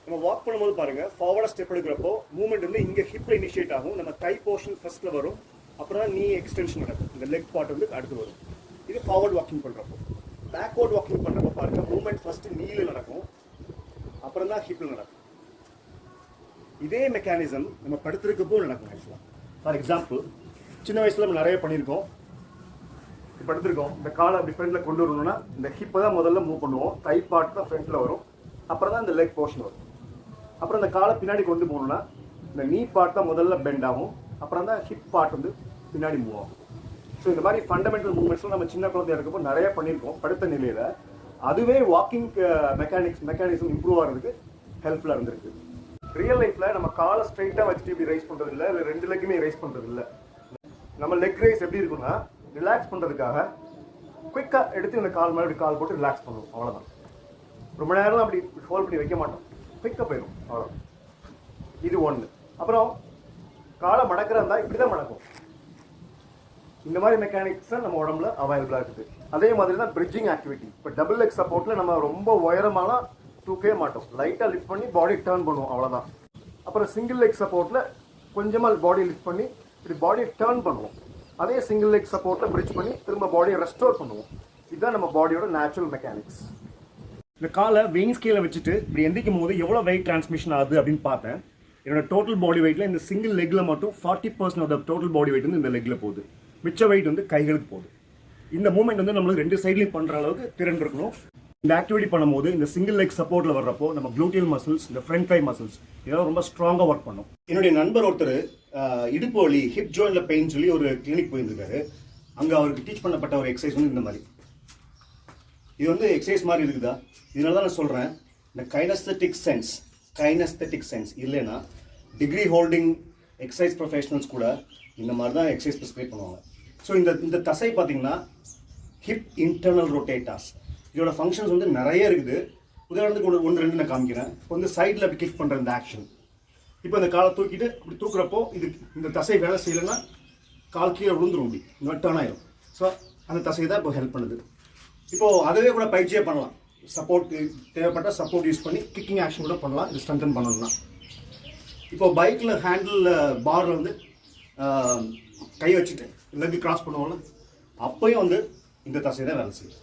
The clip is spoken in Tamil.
நம்ம வாக் பண்ணும்போது பாருங்க, ஃபார்வர்டா ஸ்டெப் எடுக்கிறப்போ மூவ்மெண்ட் வந்து இங்க ஹிப்ல இனிஷியேட் ஆகும். நம்ம தை போர்ஷன் ஃபர்ஸ்ட்ல வரும், அப்புறம் தான் நீ எக்ஸ்டென்ஷன் நடக்கும். இந்த லெக் பார்ட் வந்து அடுத்து வரும். இது ஃபார்வர்ட் வாக்கிங் பண்றப்போ. பேக்வர்ட் வாக்கிங் பண்றப்போ பாருங்க, மூவ்மெண்ட் ஃபர்ஸ்ட் நீல நடக்கும், அப்புறம் தான் ஹிப்ல நடக்கும். இதே மெக்கானிசம் நம்ம படுத்திருக்கப்போ நடக்கும். ஆக்சுவலா ஃபார் எக்ஸாம்பிள், சின்ன வயசுல நம்ம நிறைய பண்ணியிருக்கோம். இப்போ படுத்திருக்கோம், இந்த காலை அப்படி ஃப்ரண்ட்ல கொண்டு வரணும்னா இந்த ஹிப்பை தான் முதல்ல மூவ் பண்ணுவோம். தை பார்ட் தான் ஃப்ரண்ட்ல வரும், அப்புறம் தான் இந்த லெக் போர்ஷன் வரும். அப்புறம் இந்த காலை பின்னாடி கொண்டு போகணும்னா இந்த நீ பார்ட் தான் முதல்ல பெண்ட் ஆகும், அப்புறம் தான் ஹிப் பார்ட் வந்து பின்னாடி மூவ் ஆகும். ஸோ இந்த மாதிரி ஃபண்டமெண்டல் மூவ்மெண்ட்ஸ்லாம் நம்ம சின்ன குழந்தையா இருக்கப்போ நிறைய பண்ணியிருக்கோம் படுத்த நிலையில. அதுவே வாக்கிங் மெக்கானிசம் இம்ப்ரூவ் ஆகிறதுக்கு ஹெல்ப்ஃபுல்லாக இருந்திருக்கு. ரியல் லைஃப்ல நம்ம காலை ஸ்ட்ரைட்டாக வச்சுட்டு இப்படி ரைஸ் பண்ணுறது இல்லை, இல்லை ரெண்டு லெக்குமே ரைஸ் பண்ணுறது இல்லை. நம்ம லெக் ரைஸ் எப்படி இருக்குன்னா, ரிலாக்ஸ் பண்ணுறதுக்காக குயிக்காக எடுத்து இந்த கால் மேலே இப்படி கால் போட்டு ரிலாக்ஸ் பண்ணுவோம், அவ்வளோதான். ரொம்ப நேரம் அப்படி ஹோல்ட் பண்ணி வைக்க மாட்டோம், குயிக்காக போயிடும், அவ்வளோ. இது ஒன்று. அப்புறம் காலை மடக்கிறதா இருந்தால் இப்படி தான் மடக்கும். இந்த மாதிரி மெக்கானிக்ஸ் தான் நம்ம உடம்புல அவைலபிளாக இருக்குது. அதே மாதிரி தான் பிரிட்ஜிங் ஆக்டிவிட்டி. இப்போ டபுள் லெக் சப்போர்ட்டில் நம்ம ரொம்ப உயரமான தூக்கவே மாட்டோம், லைட்டாக லிஃப்ட் பண்ணி பாடி டர்ன் பண்ணுவோம், அவ்வளோதான். அப்புறம் சிங்கிள் லெக் சப்போர்ட்டில் கொஞ்சமாக பாடி லிஃப்ட் பண்ணி இப்படி பாடி டர்ன் பண்ணுவோம். அதே சிங்கிள் லெக் சப்போர்ட்டில் பிரிட்ஜ் பண்ணி திரும்ப பாடியை ரெஸ்டோர் பண்ணுவோம். இதுதான் நம்ம பாடியோட நேச்சுரல் மெக்கானிக்ஸ். இந்த காலை வெயின் ஸ்கேலை வச்சுட்டு இப்படி எந்திக்கும் போது எவ்வளோ வெயிட் டிரான்ஸ்மிஷன் ஆகுது அப்படின்னு பார்த்தேன். என்னோட டோட்டல் பாடி வெயிட்டில் இந்த சிங்கிள் லெக்கில் மட்டும் 40% of the total body weight வந்து இந்த லெக்கில் போகுது. மிச்ச வெயிட் வந்து கைகளுக்கு போகுது. இந்த மூவ்மெண்ட் வந்து நம்மளுக்கு ரெண்டு சைட்லையும் பண்ணுற அளவுக்கு திறன் இருக்கணும். இந்த ஆக்டிவிட்டி பண்ணும்போது இந்த சிங்கிள் லெக் சப்போர்ட்டில் வர்றப்போ நம்ம க்ளூட்டியல் மசில்ஸ், இந்த ஃப்ரண்ட் தை மசில்ஸ் இதெல்லாம் ரொம்ப ஸ்ட்ராங்காக ஒர்க் பண்ணும். என்னுடைய நண்பர் ஒருத்தர் இடுப்பு வலி, ஹிப் ஜாயின்ல பெயின் சொல்லி ஒரு கிளினிக் போயிருந்திருக்காரு. அங்கே அவருக்கு டீச் பண்ணப்பட்ட ஒரு எக்ஸசைஸ் வந்து இந்த மாதிரி. இது வந்து எக்ஸசைஸ் மாதிரி இருக்குதா? இதனால தான் நான் சொல்கிறேன், இந்த கைனஸ்தெட்டிக் சென்ஸ் இல்லைன்னா டிகிரி ஹோல்டிங் எக்ஸசைஸ் ப்ரொஃபஷனல்ஸ் கூட இந்த மாதிரி தான் எக்ஸசைஸ் ப்ரிஸ்கிரைப் பண்ணுவாங்க. ஸோ இந்த தசை பார்த்தீங்கன்னா ஹிப் இன்டர்னல் ரொட்டேட்டாஸ், இதோட ஃபங்க்ஷன்ஸ் வந்து நிறைய இருக்குது. உதாரணத்துக்கு ஒன்று ரெண்டு நான் காமிக்கிறேன். இப்போ வந்து சைடில் அப்படி கிக் பண்ணுற இந்த ஆக்ஷன். இப்போ இந்த காலை தூக்கிட்டு இப்படி தூக்குறப்போ இந்த தசை வேலை செய்யலைன்னா கால் கீழே விழுந்துரும், இப்படி இந்த டர்ன் ஆயிடும். ஸோ அந்த தசை தான் இப்போ ஹெல்ப் பண்ணுது. இப்போது அதவே கூட பயிற்சியே பண்ணலாம். சப்போர்ட் தேவைப்பட்ட சப்போர்ட் யூஸ் பண்ணி கிக்கிங் ஆக்ஷன் கூட பண்ணலாம், இது ஸ்ட்ரென்தன் பண்ணணும்னா. இப்போ பைக்கில் ஹேண்டில் பாரில் வந்து கை வச்சுட்டு லெக் கிராஸ் பண்ணுவோம்ல, அப்போயும் வந்து இந்த தசை தான் வேலை செய்யும்.